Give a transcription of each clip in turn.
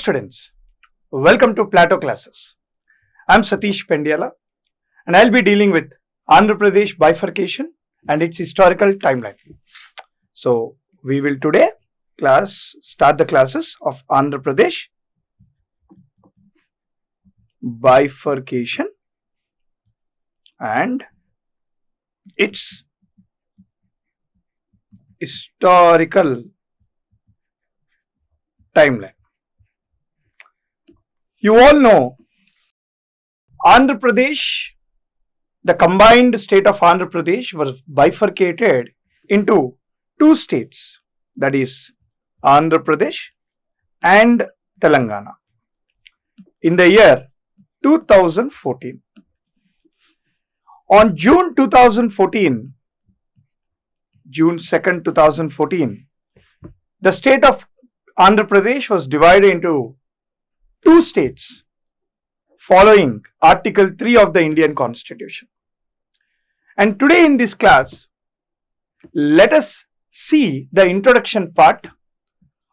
students, welcome to PLATO classes. I am Satish Pendiala and I will be dealing with Andhra Pradesh bifurcation and its historical timeline. So, we will today start the classes of Andhra Pradesh bifurcation and its historical timeline. You all know Andhra Pradesh, the combined state of Andhra Pradesh was bifurcated into two states, that is Andhra Pradesh and Telangana in the year 2014. On June 2014, June 2nd, 2014, the state of Andhra Pradesh was divided into two states following Article 3 of the Indian Constitution. And today in this class, let us see the introduction part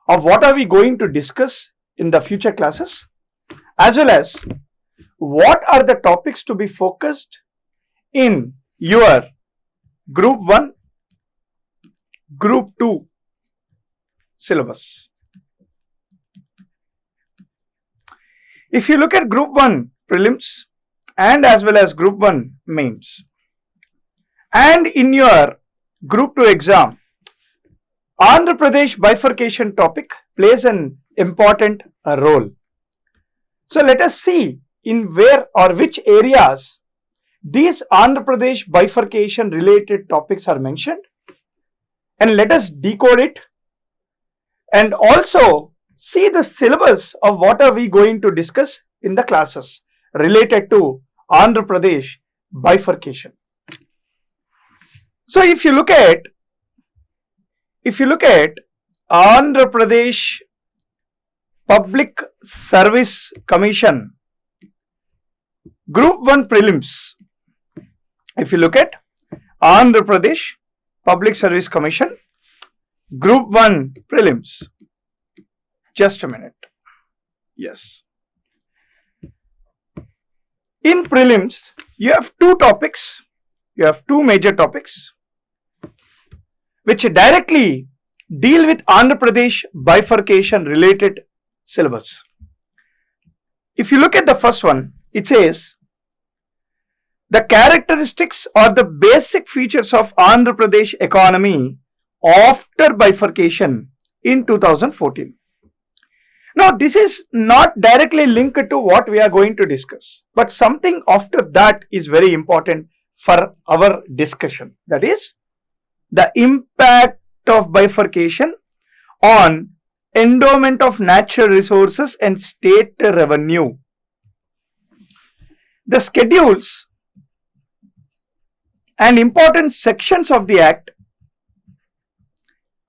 of what are we going to discuss in the future classes, as well as what are the topics to be focused in your Group 1, Group 2 syllabus. If you look at Group 1 prelims and as well as Group 1 mains, and in your Group 2 exam, Andhra Pradesh bifurcation topic plays an important role. So let us see in where or which areas these Andhra Pradesh bifurcation related topics are mentioned, and let us decode it and also see the syllabus of what are we going to discuss in the classes related to Andhra Pradesh bifurcation. So if you look at Andhra Pradesh Public Service Commission Group 1 prelims, if you look at Andhra Pradesh Public Service Commission Group 1 prelims, just a minute. Yes. In prelims, you have two topics. You have two major topics which directly deal with Andhra Pradesh bifurcation related syllabus. If you look at the first one, it says the characteristics or the basic features of Andhra Pradesh economy after bifurcation in 2014. Now, this is not directly linked to what we are going to discuss, but something after that is very important for our discussion. That is the impact of bifurcation on endowment of natural resources and state revenue. The schedules and important sections of the Act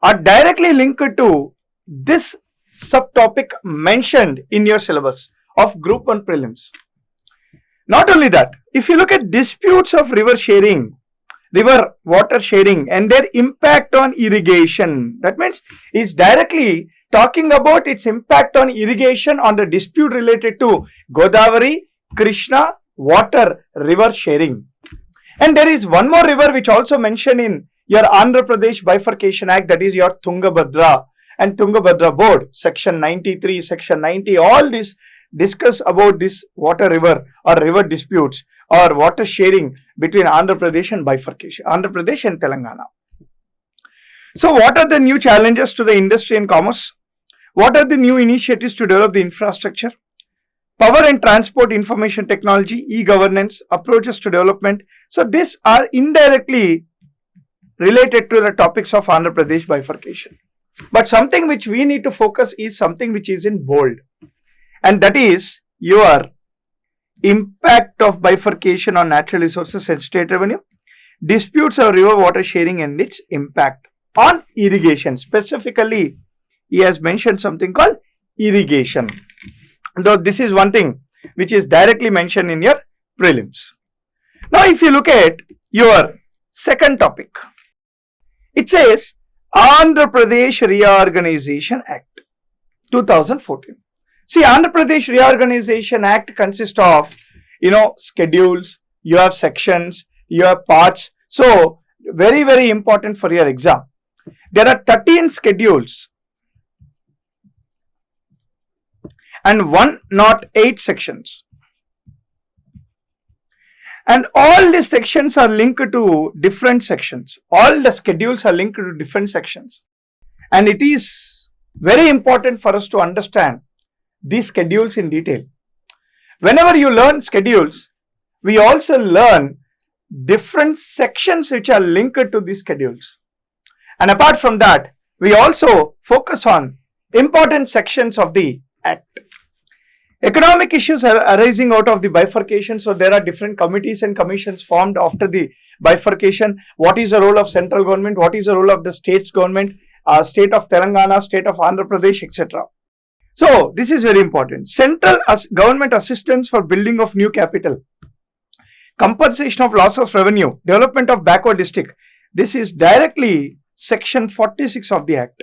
are directly linked to this subtopic mentioned in your syllabus of Group 1 prelims. Not only that, if you look at disputes of river water sharing and their impact on irrigation, that means it's directly talking about its impact on irrigation on the dispute related to Godavari, Krishna, water river sharing. And there is one more river which also mentioned in your Andhra Pradesh Bifurcation Act, that is your Tungabhadra and Tungabhadra Board, section 93, section 90, all this discuss about this water river or river disputes or water sharing between Andhra Pradesh and bifurcation, Andhra Pradesh and Telangana. So what are the new challenges to the industry and commerce? What are the new initiatives to develop the infrastructure? Power and transport information technology, e-governance, approaches to development. So these are indirectly related to the topics of Andhra Pradesh bifurcation. But something which we need to focus is something which is in bold, and that is your impact of bifurcation on natural resources and state revenue, disputes of river water sharing and its impact on irrigation. Specifically, he has mentioned something called irrigation, though this is one thing which is directly mentioned in your prelims. Now, if you look at your second topic, it says Andhra Pradesh Reorganization Act 2014. See, Andhra Pradesh Reorganization Act consists of, schedules, you have sections, you have parts. So, very, very important for your exam. There are 13 schedules and 108 sections. And all the sections are linked to different sections. All the schedules are linked to different sections. And it is very important for us to understand these schedules in detail. Whenever you learn schedules, we also learn different sections which are linked to these schedules. And apart from that, we also focus on important sections of the Act. Economic issues are arising out of the bifurcation. So there are different committees and commissions formed after the bifurcation. What is the role of central government? What is the role of the state's government? State of Telangana, state of Andhra Pradesh, etc. So this is very important. Central government assistance for building of new capital, compensation of loss of revenue, development of backward district. This is directly section 46 of the Act.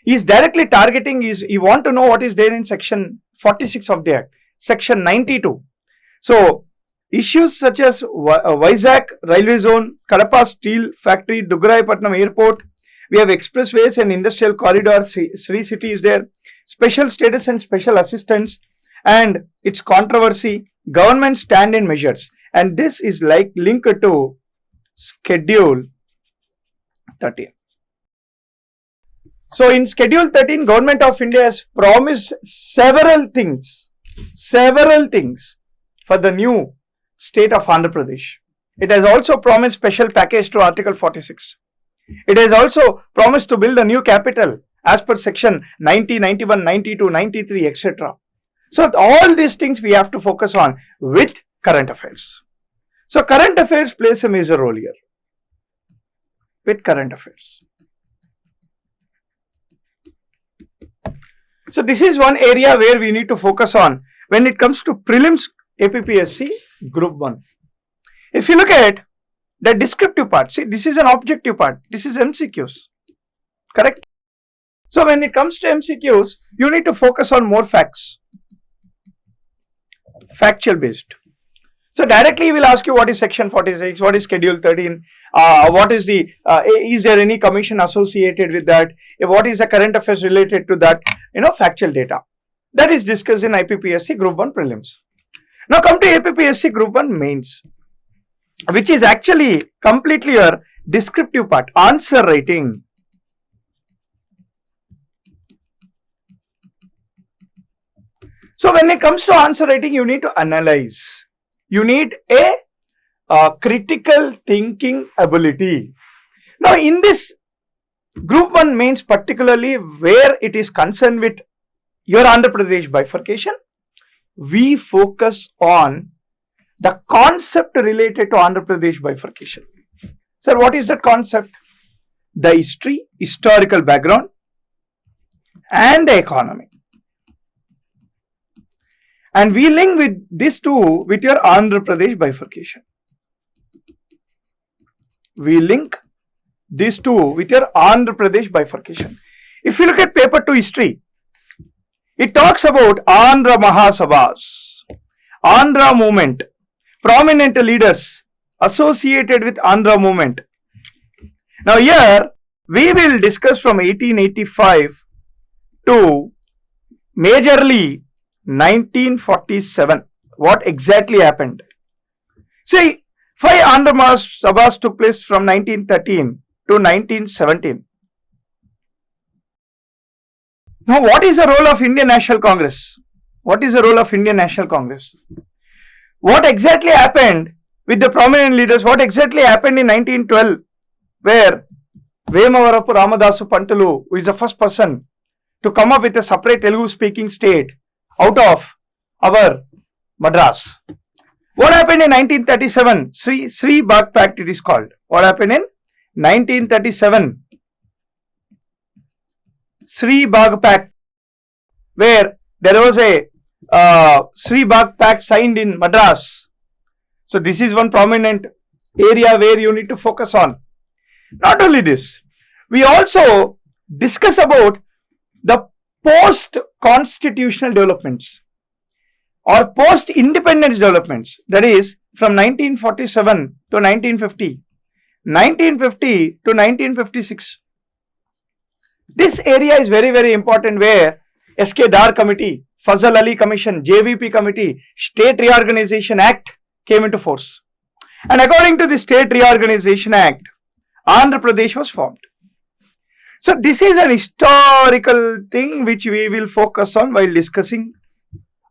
He is directly targeting, you want to know what is there in section 46 of the Act, section 92. So, issues such as Vizag railway zone, Kadapa steel factory, Dugaraipatnam airport, we have expressways and industrial corridors, Sri city is there, special status and special assistance, and its controversy, government stand-in measures. And this is like linked to schedule 13. So in schedule 13, Government of India has promised several things for the new state of Andhra Pradesh. It has also promised special package to Article 46. It has also promised to build a new capital as per section 90, 91, 92, 93, etc. So all these things we have to focus on with current affairs. So current affairs plays a major role here with current affairs. So this is one area where we need to focus on when it comes to prelims APPSC group 1. If you look at the descriptive part, see, this is an objective part, this is MCQs, correct? So when it comes to MCQs, you need to focus on more facts, factual based. So directly we will ask you what is section 46, what is schedule 13, what is the, is there any commission associated with that, what is the current affairs related to that, factual data. That is discussed in IPPSC group 1 prelims. Now come to APPSC group 1 mains, which is actually completely your descriptive part, answer writing. So when it comes to answer writing, you need to analyze. You need a critical thinking ability. Now in this group 1 mains, particularly where it is concerned with your Andhra Pradesh bifurcation, we focus on the concept related to Andhra Pradesh bifurcation. Sir, what is that concept? The history, historical background and the economy. And we link with these two with your Andhra Pradesh bifurcation. We link these two with your Andhra Pradesh bifurcation. If you look at paper 2 history, it talks about Andhra Mahasabhas, Andhra movement, prominent leaders associated with Andhra movement. Now here we will discuss from 1885 to majorly 1947. What exactly happened? See, 5 Andhra Mahasabhas took place from 1913 to 1917. Now, what is the role of Indian National Congress? What is the role of Indian National Congress? What exactly happened with the prominent leaders? What exactly happened in 1912, where Vemavarapu Ramadasu Pantalu, who is the first person to come up with a separate Telugu speaking state out of our Madras. What happened in 1937? Sri Bagh Pact it is called. What happened in 1937? Sri Bagh Pact, where there was a Sri Bagh Pact signed in Madras. So this is one prominent area where you need to focus on. Not only this, we also discuss about the post-constitutional developments or post-independence developments, that is from 1947 to 1950, 1950 to 1956. This area is very, very important, where S.K. Dar Committee, Fazal Ali Commission, JVP Committee, State Reorganization Act came into force. And according to the State Reorganization Act, Andhra Pradesh was formed. So this is an historical thing which we will focus on while discussing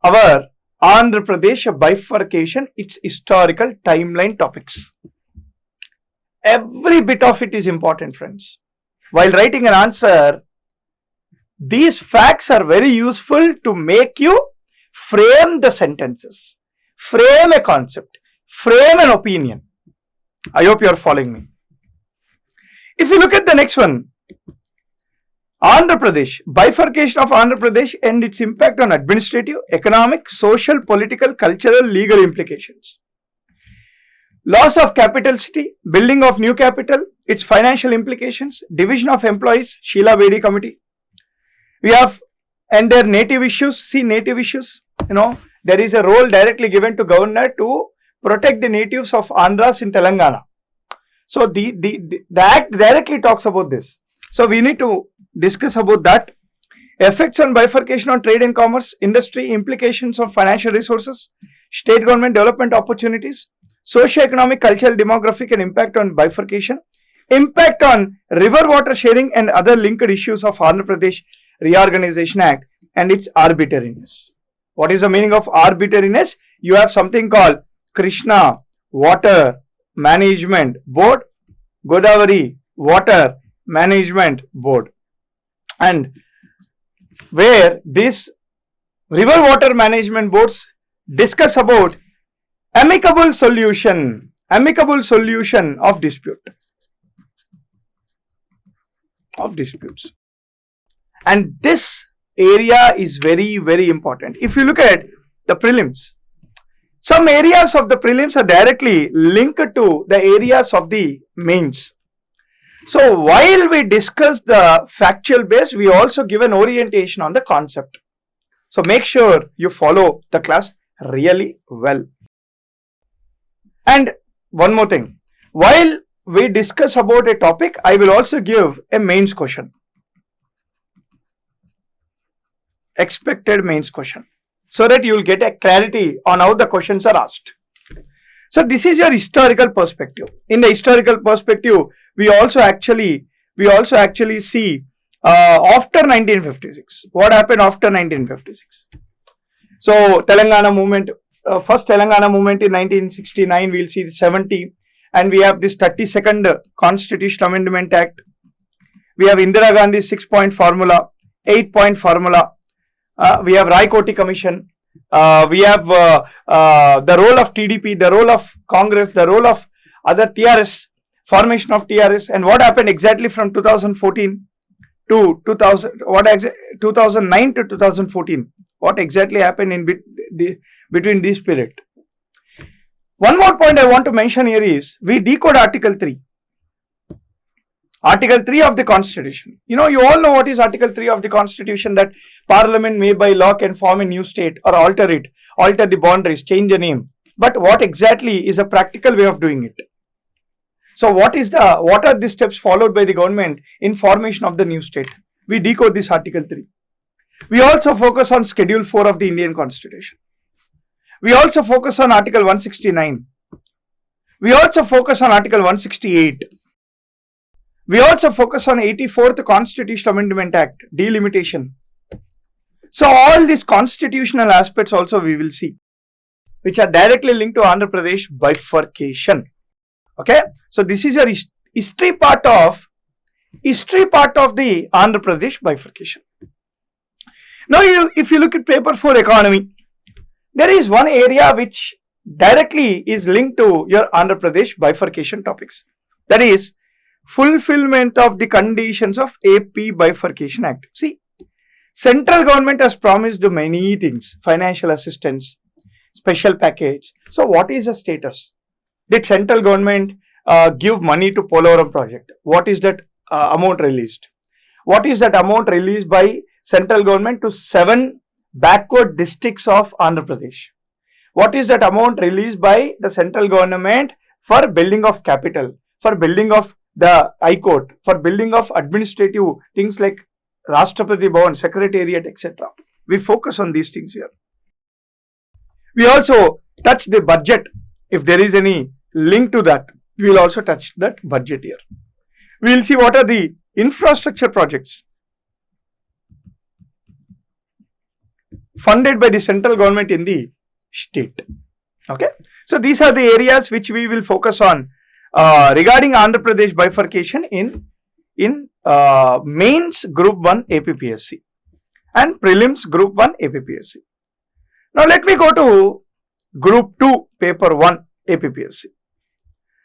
our Andhra Pradesh bifurcation, its historical timeline topics. Every bit of it is important, friends. While writing an answer, these facts are very useful to make you frame the sentences, frame a concept, frame an opinion. I hope you are following me. If you look at the next one, Andhra Pradesh, bifurcation of Andhra Pradesh and its impact on administrative, economic, social, political, cultural, legal implications. Loss of capital city, building of new capital, its financial implications, division of employees, Sheila Bedi Committee. We have, and their native issues, see native issues, there is a role directly given to governor to protect the natives of Andhras in Telangana. So the act directly talks about this. So we need to discuss about that. Effects on bifurcation on trade and commerce, industry, implications of financial resources, state government development opportunities, socio-economic, cultural, demographic and impact on bifurcation, impact on river water sharing and other linked issues of Andhra Pradesh Reorganization Act and its arbitrariness. What is the meaning of arbitrariness? You have something called Krishna Water Management Board, Godavari Water Management Board, and where these river water management boards discuss about amicable solution of disputes. And this area is very, very important. If you look at the prelims, some areas of the prelims are directly linked to the areas of the mains. So while we discuss the factual base, we also give an orientation on the concept. So make sure you follow the class really well. And one more thing, while we discuss about a topic, I will also give a mains question. Expected mains question, so that you will get a clarity on how the questions are asked. So this is your historical perspective. In the historical perspective, we also actually see after 1956. What happened after 1956? So Telangana movement, first Telangana movement in 1969, we will see 70, and we have this 32nd Constitutional Amendment Act. We have Indira Gandhi's 6-point formula, 8-point formula. We have Rai Koti Commission. We have the role of TDP, the role of Congress, the role of other TRS, formation of TRS, and what happened exactly from 2014 to 2009 to 2014. What exactly happened in between this period? One more point I want to mention here is we decode Article 3. Article 3 of the Constitution. You all know what is Article 3 of the Constitution, that Parliament may by law can form a new state or alter it, alter the boundaries, change the name. But what exactly is a practical way of doing it? So what are the steps followed by the government in formation of the new state? We decode this Article 3. We also focus on Schedule 4 of the Indian Constitution. We also focus on Article 169. We also focus on Article 168. We also focus on 84th Constitutional Amendment Act, delimitation. So all these constitutional aspects also we will see, which are directly linked to Andhra Pradesh bifurcation. Okay, so this is your history part of the Andhra Pradesh bifurcation. Now, if you look at paper 4 economy, there is one area which directly is linked to your Andhra Pradesh bifurcation topics. That is fulfillment of the conditions of AP Bifurcation Act. See, central government has promised many things, financial assistance, special package. So what is the status? Did central government give money to Polavaram project? What is that amount released? What is that amount released by central government to 7 backward districts of Andhra Pradesh. What is that amount released by the central government for building of capital, for building of the High Court, for building of administrative things like Rashtrapati Bhavan, Secretariat, etc. We focus on these things here. We also touch the budget. If there is any link to that, we will also touch that budget here. We will see what are the infrastructure projects funded by the central government in the state. Okay. So these are the areas which we will focus on regarding Andhra Pradesh bifurcation in mains group 1 APPSC and prelims group 1 APPSC. Now let me go to group 2 paper 1 APPSC.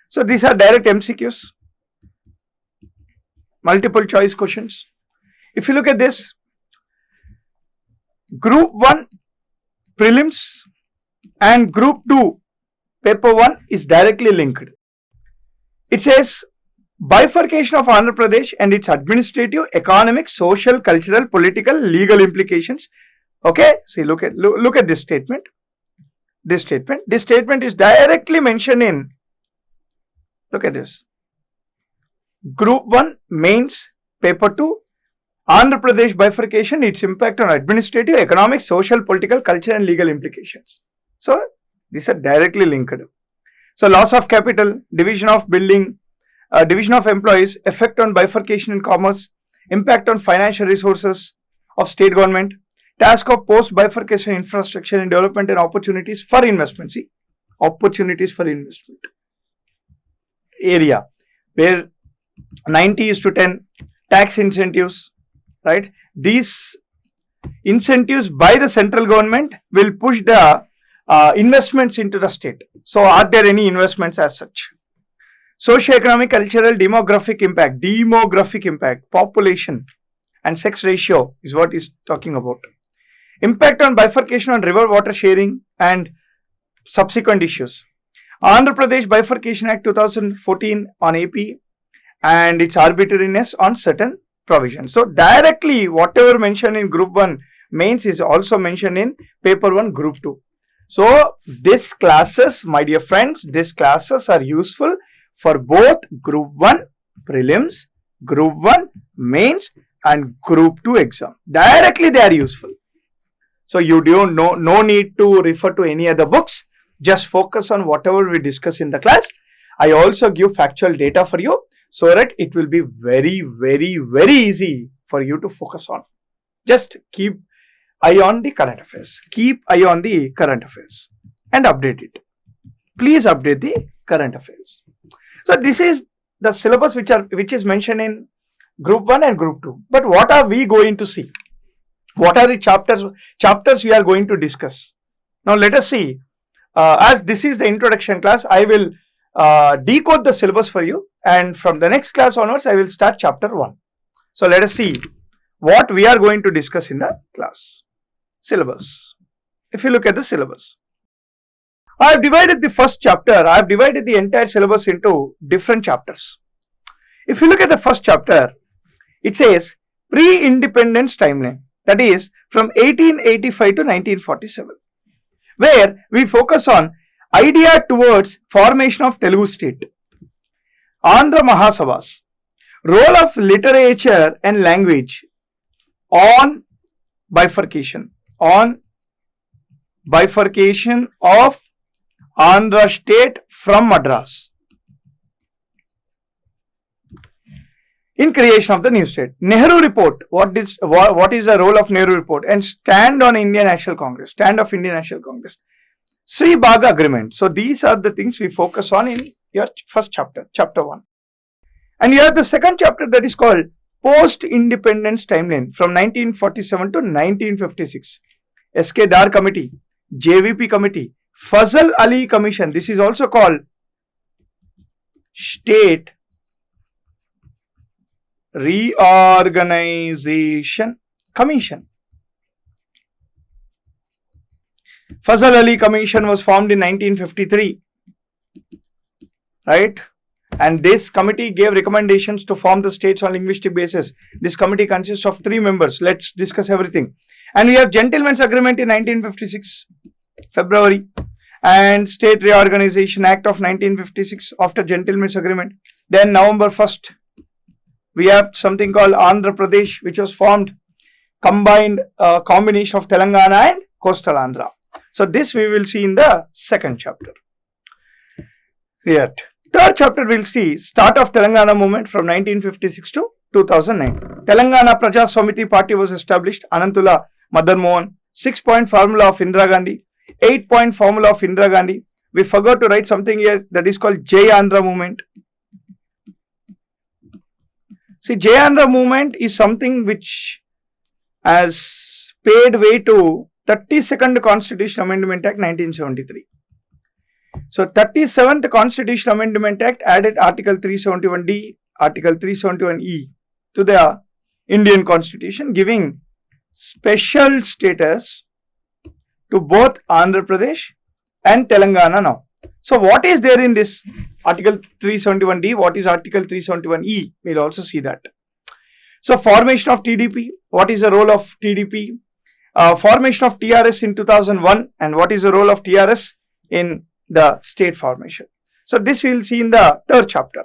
So these are direct MCQs, multiple choice questions. If you look at this, group 1 prelims and group 2 paper 1 is directly linked. It says bifurcation of Andhra Pradesh and its administrative, economic, social, cultural, political, legal implications. Okay, see, look at this statement. This statement is directly mentioned in, look at this, group 1 mains paper 2, Andhra Pradesh bifurcation, its impact on administrative, economic, social, political, cultural and legal implications. So these are directly linked. So loss of capital, division of building, division of employees, effect on bifurcation in commerce, impact on financial resources of state government, task of post bifurcation infrastructure and development and opportunities for investment. See, opportunities for investment area where 90:10 tax incentives, right? These incentives by the central government will push the investments into the state. So are there any investments as such? Socio-economic, cultural, demographic impact, population and sex ratio is what is talking about. Impact on bifurcation on river water sharing and subsequent issues. Andhra Pradesh Bifurcation Act 2014 on AP and its arbitrariness on certain provisions. So directly whatever mentioned in group 1 mains is also mentioned in paper 1 group 2. So these classes, my dear friends, these classes are useful for both group 1 prelims, group 1 mains and group 2 exam. Directly they are useful. So you don't no need to refer to any other books. Just focus on whatever we discuss in the class. I also give factual data for you so that it will be very, very, very easy for you to focus on. Just keep eye on the current affairs. Keep eye on the current affairs and update it. Please update the current affairs. So this is the syllabus which is mentioned in group 1 and group 2. But what are we going to see? What are the chapters we are going to discuss? Now let us see. As this is the introduction class, I will decode the syllabus for you, and from the next class onwards I will start chapter 1. So let us see what we are going to discuss in the class. Syllabus. If you look at the syllabus, I have divided the first chapter, I have divided the entire syllabus into different chapters. If you look at the first chapter, it says pre-independence timeline, that is from 1885 to 1947, where we focus on idea towards formation of Telugu state, Andhra Mahasabhas, role of literature and language on bifurcation of Andhra state from Madras in creation of the new state. Nehru report, what is the role of Nehru report, and stand of Indian National Congress. Sri Baga agreement. So these are the things we focus on in your first chapter, chapter 1. And you have the second chapter that is called post-independence timeline from 1947 to 1956. S.K. Dar committee, JVP committee, Fazal Ali commission. This is also called state reorganization commission. Fazal Ali commission was formed in 1953, right? and this committee gave recommendations to form the states on linguistic basis. This committee consists of 3 members. Let's discuss everything. And we have Gentleman's Agreement in 1956, February, and State Reorganization Act of 1956 after Gentleman's Agreement. Then November 1st, we have something called Andhra Pradesh, which was formed, combined combination of Telangana and Coastal Andhra. So this we will see in the second chapter. Here, third chapter we'll see start of Telangana movement from 1956 to 2009. Telangana Praja Samiti Party was established. Anantula Madan Mohan. 6-point formula of Indira Gandhi. 8-point formula of Indira Gandhi. We forgot to write something here that is called Jai Andhra movement. See, Jai Andhra movement is something which has paid way to 32nd Constitution Amendment Act 1973. So 37th Constitution Amendment Act added Article 371D, Article 371E to the Indian Constitution, giving special status to both Andhra Pradesh and Telangana now. So what is there in this Article 371D? What is Article 371E? We'll also see that. So formation of TDP. What is the role of TDP? Formation of TRS in 2001, and what is the role of TRS in the state formation. So this we will see in the third chapter.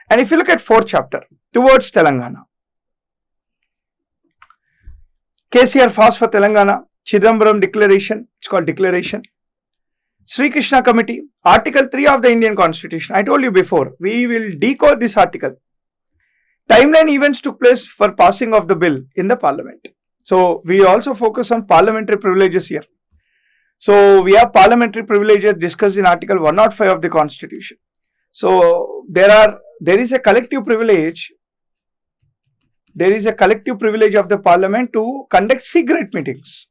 And if you look at fourth chapter, towards Telangana. KCR fast for Telangana, Chidambaram declaration, it's called declaration. Sri Krishna Committee, Article 3 of the Indian Constitution. I told you before, we will decode this article. Timeline events took place for passing of the bill in the parliament. So we also focus on parliamentary privileges here. So we have parliamentary privileges discussed in Article 105 of the Constitution. So there is a collective privilege. There is a collective privilege of the parliament to conduct secret meetings,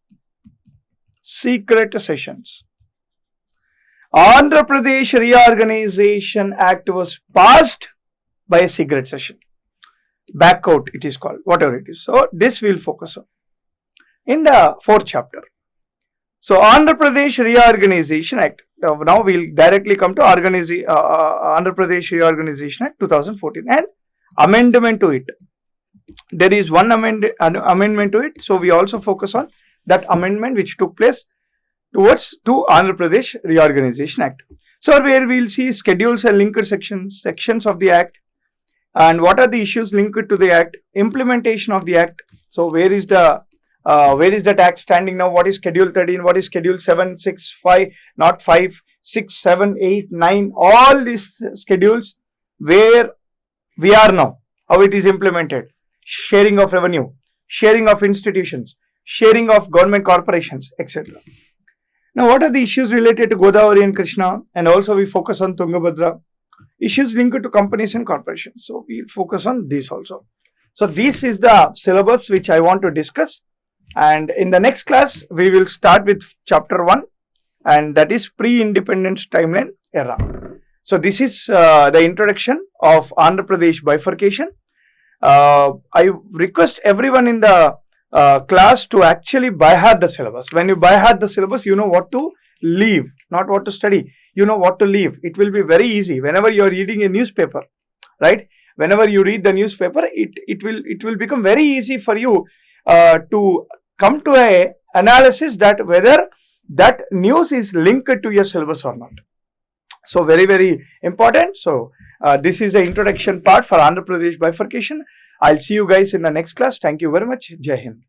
secret sessions. Andhra Pradesh Reorganization Act was passed by a secret session. Backout it is called, whatever it is. So this we will focus on in the fourth chapter. So Andhra Pradesh Reorganization Act. Now we will directly come to Andhra Pradesh Reorganization Act 2014 and amendment to it. There is one amendment to it. So we also focus on that amendment which took place to Andhra Pradesh Reorganization Act. So where we will see schedules and linked sections of the Act, and what are the issues linked to the Act, implementation of the Act. So where is that Act standing now? What is Schedule 13? What is Schedule 7, 6, 5, not 5, 6, 7, 8, 9, all these schedules, where we are now, how it is implemented, sharing of revenue, sharing of institutions, sharing of government corporations, etc. Now, what are the issues related to Godavari and Krishna? And also we focus on Tungabhadra. Issues linked to companies and corporations. So we focus on this also. So this is the syllabus which I want to discuss. And in the next class, we will start with chapter 1, and that is pre-independence timeline era. So this is the introduction of Andhra Pradesh bifurcation. I request everyone in the class to actually by-heart the syllabus. When you by-heart the syllabus, you know what to leave, not what to study. You know what to leave. It will be very easy. Whenever you are reading a newspaper, right? Whenever you read the newspaper, it will become very easy for you to come to a analysis that whether that news is linked to your syllabus or not. So very, very important. So this is the introduction part for Andhra Pradesh bifurcation. I'll see you guys in the next class. Thank you very much. Jai Hind.